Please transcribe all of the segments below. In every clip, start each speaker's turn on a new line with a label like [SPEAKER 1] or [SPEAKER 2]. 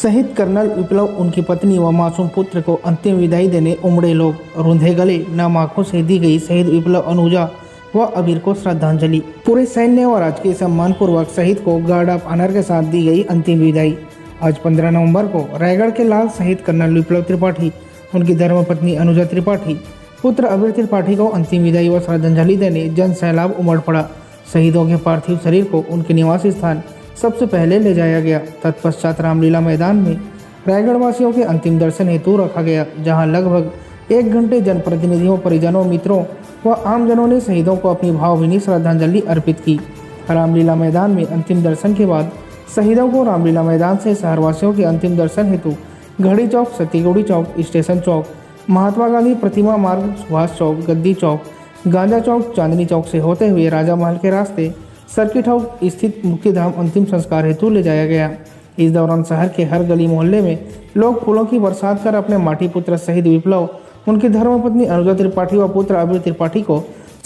[SPEAKER 1] शहीद कर्नल विप्लव, उनकी पत्नी व मासूम पुत्र को अंतिम विदाई देने उमड़े लोग। रूंधे गले, नम आंखों से दी गई शहीद विप्लव, अनुजा व अबीर को श्रद्धांजलि। पूरे सैन्य और राजकीय सम्मान पूर्वक शहीद को गार्ड ऑफ ऑनर के साथ दी गई अंतिम विदाई। आज 15 नवंबर को रायगढ़ के लाल शहीद कर्नल विप्लव त्रिपाठी, उनकी धर्मपत्नी अनुजा त्रिपाठी, पुत्र अबीर त्रिपाठी को अंतिम विदाई व श्रद्धांजलि देने जन सैलाब उमड़ पड़ा। शहीदों के पार्थिव शरीर को उनके निवास स्थान सबसे पहले ले जाया गया। तत्पश्चात रामलीला मैदान में रायगढ़ वासियों के अंतिम दर्शन हेतु रखा गया, जहां लगभग 1 घंटे जनप्रतिनिधियों, परिजनों, मित्रों व आमजनों ने शहीदों को अपनी भावभीनी श्रद्धांजलि अर्पित की। रामलीला मैदान में अंतिम दर्शन के बाद शहीदों को रामलीला मैदान से शहरवासियों के अंतिम दर्शन हेतु घड़ी चौक, सतीगुड़ी चौक, स्टेशन चौक, महात्मा गांधी प्रतिमा मार्ग, सुभाष चौक, गद्दी चौक, गांजा चौक, चांदनी चौक से होते हुए राजा महल के रास्ते सर्किट हाउस स्थित मुक्तिधाम अंतिम संस्कार हेतु ले जाया गया। इस दौरान शहर के हर गली मोहल्ले में लोग फूलों की बरसात कर अपने माटी पुत्र शहीद विप्लव, उनकी धर्मपत्नी अनुजा त्रिपाठी व पुत्र अबीर त्रिपाठी को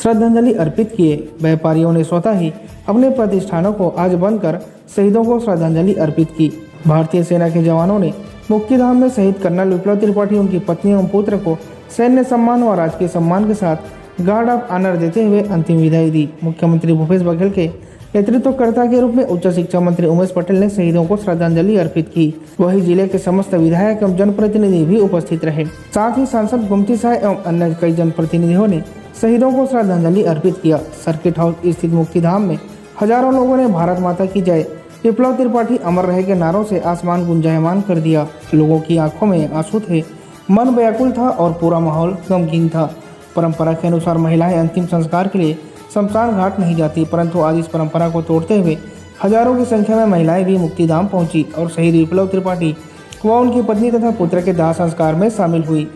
[SPEAKER 1] श्रद्धांजलि अर्पित किए। व्यापारियों ने स्वतः ही अपने प्रतिष्ठानों को आज बंद कर शहीदों को श्रद्धांजलि अर्पित की। भारतीय सेना के जवानों ने मुक्तिधाम में शहीद कर्नल विप्लव त्रिपाठी, उनकी पत्नी एवं पुत्र को सैन्य सम्मान व राजकीय सम्मान के साथ गार्ड ऑफ ऑनर देते हुए अंतिम विदाई दी। मुख्यमंत्री भूपेश बघेल के नेतृत्वकर्ता के रूप में उच्च शिक्षा मंत्री उमेश पटेल ने शहीदों को श्रद्धांजलि अर्पित की। वहीं जिले के समस्त विधायक एवं जनप्रतिनिधि भी उपस्थित रहे। साथ ही सांसद गोमती शाह एवं अन्य कई जनप्रतिनिधियों ने शहीदों को श्रद्धांजलि अर्पित किया। सर्किट हाउस स्थित मुक्तिधाम में हजारों लोगों ने भारत माता की जय, विप्लव त्रिपाठी अमर रहे के नारों से आसमान गुंजायमान कर दिया। लोगों की आंखों में आंसू थे, मन व्याकुल था और पूरा माहौल गमगीन था। परंपरा के अनुसार महिलाएं अंतिम संस्कार के लिए शमशान घाट नहीं जाती, परंतु आज इस परंपरा को तोड़ते हुए हजारों की संख्या में महिलाएं भी मुक्तिधाम पहुंची और शहीद विप्लव त्रिपाठी व उनकी पत्नी तथा पुत्र के दाह संस्कार में शामिल हुई।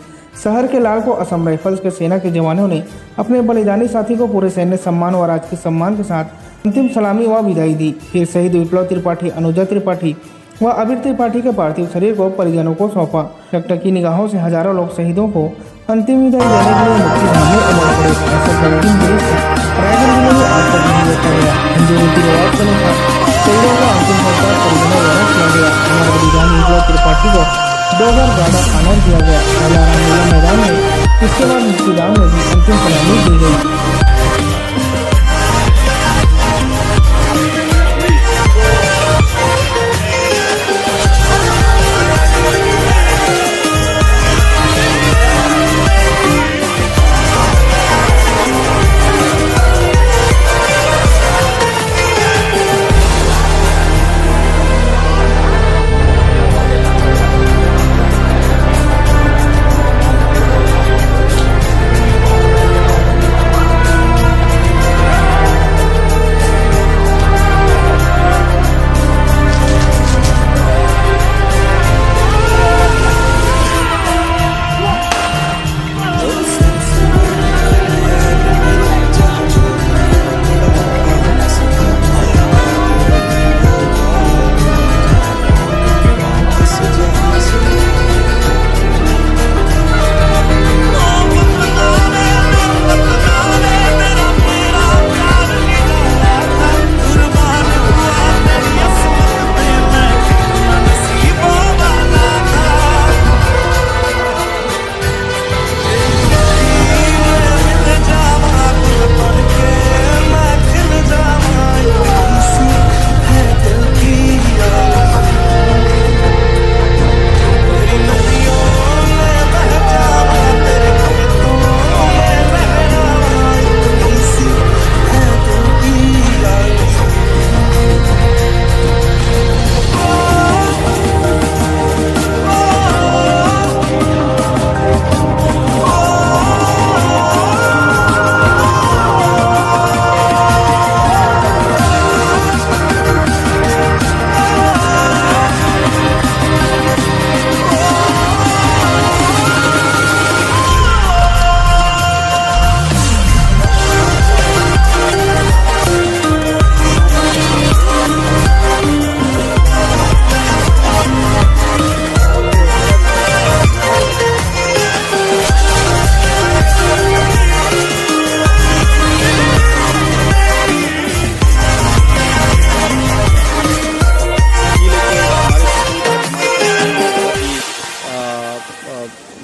[SPEAKER 1] शहर के लाल को असम राइफल्स के सेना के जवानों ने अपने बलिदानी साथी को पूरे सैन्य सम्मान और राजकीय सम्मान के साथ अंतिम सलामी व विदाई दी। फिर शहीद विप्लव त्रिपाठी, अनुजा त्रिपाठी व अबीर त्रिपाठी के पार्थिव शरीर को परिजनों को सौंपा। टकटकी निगाहों से हजारों लोग शहीदों को अंतिम विदाई देने के लिए मुक्तिधाम में उमड़ पड़े। ऐसा गमगीन दृश्य रायगढ़ जिले में आज तक नहीं देखा गया। हिंदू रीति रिवाज के अनुसार शहीदों का अंतिम संस्कार परिजनों द्वारा किया गया। हमारे बलिदानी विप्लव त्रिपाठी को 2 बार गार्ड ऑफ ऑनर दिया गया। पहला रामलीला मैदान में, इसके बाद मुक्तिधाम में भी अंतिम सलामी दी गई।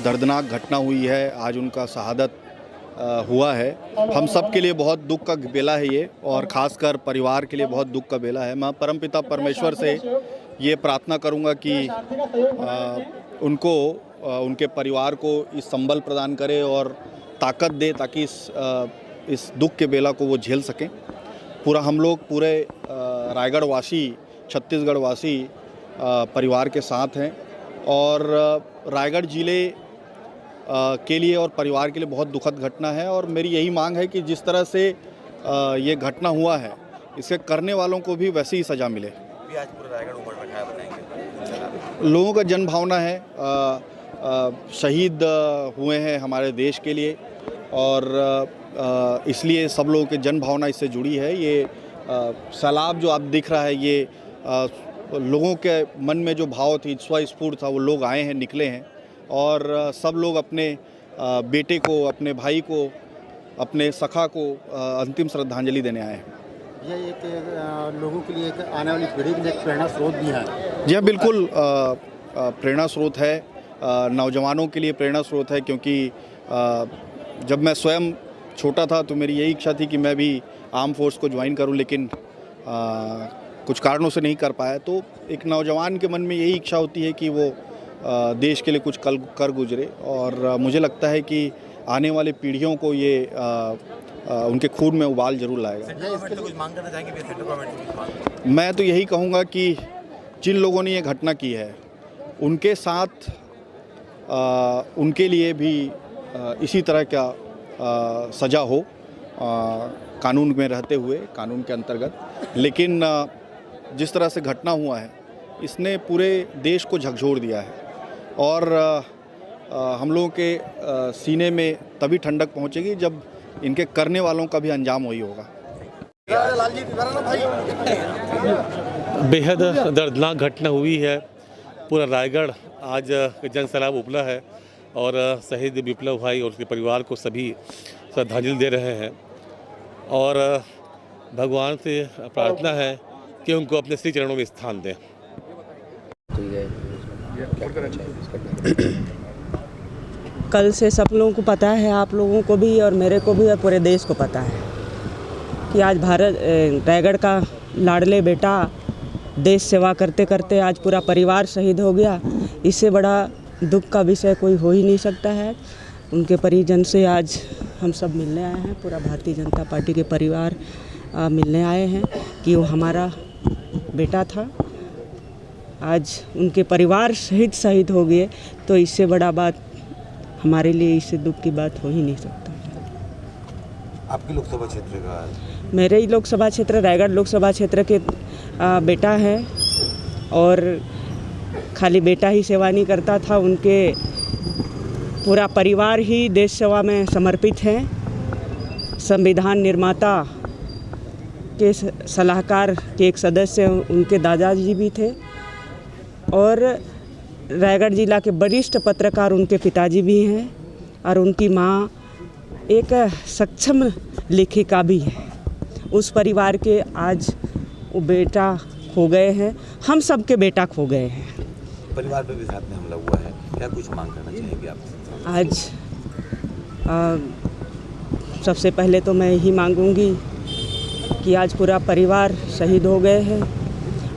[SPEAKER 2] दर्दनाक घटना हुई है, आज उनका शहादत हुआ है। हम सब के लिए बहुत दुख का बेला है ये, और ख़ासकर परिवार के लिए बहुत दुख का बेला है। मैं परमपिता परमेश्वर से ये प्रार्थना करूँगा कि उनको उनके परिवार को इस संबल प्रदान करे और ताकत दे, ताकि इस दुख के बेला को वो झेल सकें। हम लोग पूरे रायगढ़ वासी, छत्तीसगढ़ वासी परिवार के साथ हैं, और रायगढ़ ज़िले के लिए और परिवार के लिए बहुत दुखद घटना है। और मेरी यही मांग है कि जिस तरह से ये घटना हुआ है, इसके करने वालों को भी वैसी ही सज़ा मिले।
[SPEAKER 3] आज पूरा रायगढ़ उमड़ रखा है, बताएंगे?
[SPEAKER 2] लोगों का जन भावना है, शहीद हुए हैं हमारे देश के लिए, और इसलिए सब लोगों के जन भावना इससे जुड़ी है। ये सैलाब जो आप दिख रहा है, ये लोगों के मन में जो भाव थी, स्वस्फूर्त था, वो लोग आए हैं, निकले हैं, और सब लोग अपने बेटे को, अपने भाई को, अपने सखा को अंतिम श्रद्धांजलि देने आए हैं।
[SPEAKER 3] यह एक लोगों के लिए, एक आने वाली पीढ़ी के लिए एक प्रेरणा स्रोत भी है।
[SPEAKER 2] जी हाँ, बिल्कुल प्रेरणा स्रोत है, नौजवानों के लिए प्रेरणा स्रोत है, क्योंकि जब मैं स्वयं छोटा था तो मेरी यही इच्छा थी कि मैं भी आर्म फोर्स को ज्वाइन करूं, लेकिन कुछ कारणों से नहीं कर पाया। तो एक नौजवान के मन में यही इच्छा होती है कि वो देश के लिए कुछ कर गुजरे, और मुझे लगता है कि आने वाली पीढ़ियों को ये उनके खून में उबाल जरूर लाएगा।
[SPEAKER 3] कुछ मांग करना चाहेंगे?
[SPEAKER 2] मैं तो यही कहूँगा कि जिन लोगों ने ये घटना की है, उनके साथ उनके लिए भी इसी तरह का सज़ा हो, कानून में रहते हुए, कानून के अंतर्गत। लेकिन जिस तरह से घटना हुआ है, इसने पूरे देश को झकझोर दिया है, और हम लोगों के सीने में तभी ठंडक पहुंचेगी जब इनके करने वालों का भी अंजाम वही होगा।
[SPEAKER 4] बेहद दर्दनाक घटना हुई है। पूरा रायगढ़ आज जन सैलाब उपला है, और शहीद विप्लव भाई और उसके परिवार को सभी श्रद्धांजलि दे रहे हैं, और भगवान से प्रार्थना है कि उनको अपने श्री चरणों में स्थान दें।
[SPEAKER 5] कल से सब लोगों को पता है, आप लोगों को भी और मेरे को भी और पूरे देश को पता है कि आज रायगढ़ का लाडले बेटा देश सेवा करते करते आज पूरा परिवार शहीद हो गया। इससे बड़ा दुख का विषय कोई हो ही नहीं सकता है। उनके परिजन से आज हम सब मिलने आए हैं, पूरा भारतीय जनता पार्टी के परिवार मिलने आए हैं कि वो हमारा बेटा था। आज उनके परिवार शहीद हो गए, तो इससे बड़ा बात हमारे लिए, इससे दुख की बात हो ही नहीं सकता।
[SPEAKER 3] आपके लोकसभा क्षेत्र का?
[SPEAKER 5] मेरे ही लोकसभा क्षेत्र, रायगढ़ लोकसभा क्षेत्र के बेटा है, और खाली बेटा ही सेवा नहीं करता था, उनके पूरा परिवार ही देश सेवा में समर्पित है। संविधान निर्माता के सलाहकार के एक सदस्य उनके दादाजी भी थे, और रायगढ़ जिला के वरिष्ठ पत्रकार उनके पिताजी भी हैं, और उनकी माँ एक सक्षम लेखिका भी है। उस परिवार के आज वो बेटा खो गए हैं, हम सब के बेटा खो गए हैं।
[SPEAKER 3] परिवार पे भी साथ में हमला हुआ है, क्या कुछ मांग करना चाहेंगे आप?
[SPEAKER 5] आज सबसे पहले तो मैं यही मांगूंगी कि आज पूरा परिवार शहीद हो गए हैं,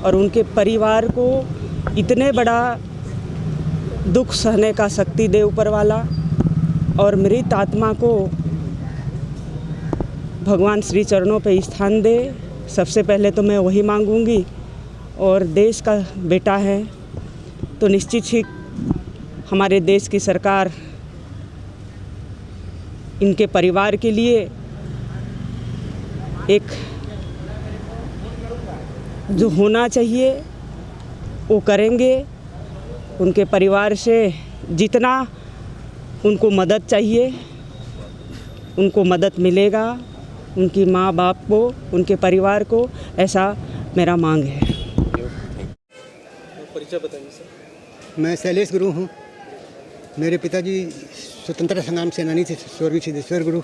[SPEAKER 5] और उनके परिवार को इतने बड़ा दुख सहने का शक्ति दे ऊपर वाला, और मृत आत्मा को भगवान श्री चरणों पे स्थान दे। सबसे पहले तो मैं वही मांगूंगी, और देश का बेटा है तो निश्चित ही हमारे देश की सरकार इनके परिवार के लिए एक जो होना चाहिए वो करेंगे। उनके परिवार से जितना उनको मदद चाहिए उनको मदद मिलेगा, उनकी माँ बाप को, उनके परिवार को, ऐसा मेरा मांग है।
[SPEAKER 6] परिचय बताइए सर।
[SPEAKER 7] मैं शैलेश गुरु हूँ। मेरे पिताजी स्वतंत्रता संग्राम सेनानी थे, स्वर्गीय सिद्धेश्वर गुरु।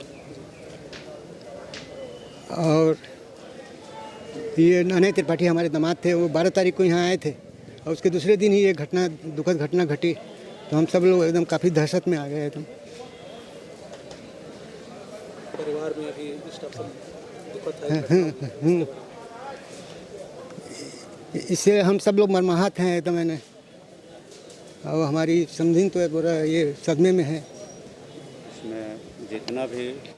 [SPEAKER 7] और ये नाने त्रिपाठी हमारे दामाद थे, वो 12 तारीख को यहाँ आए थे, और उसके दूसरे दिन ही ये दुखद घटना घटी। तो हम सब लोग एकदम काफ़ी दहशत में आ गए एकदम।
[SPEAKER 6] परिवार में अभी दुखद है।
[SPEAKER 7] इससे हम सब लोग मर्माहत हैं एकदम मैंने, और हमारी समझिन तो पूरा ये सदमे में है।
[SPEAKER 6] इसमें जितना भी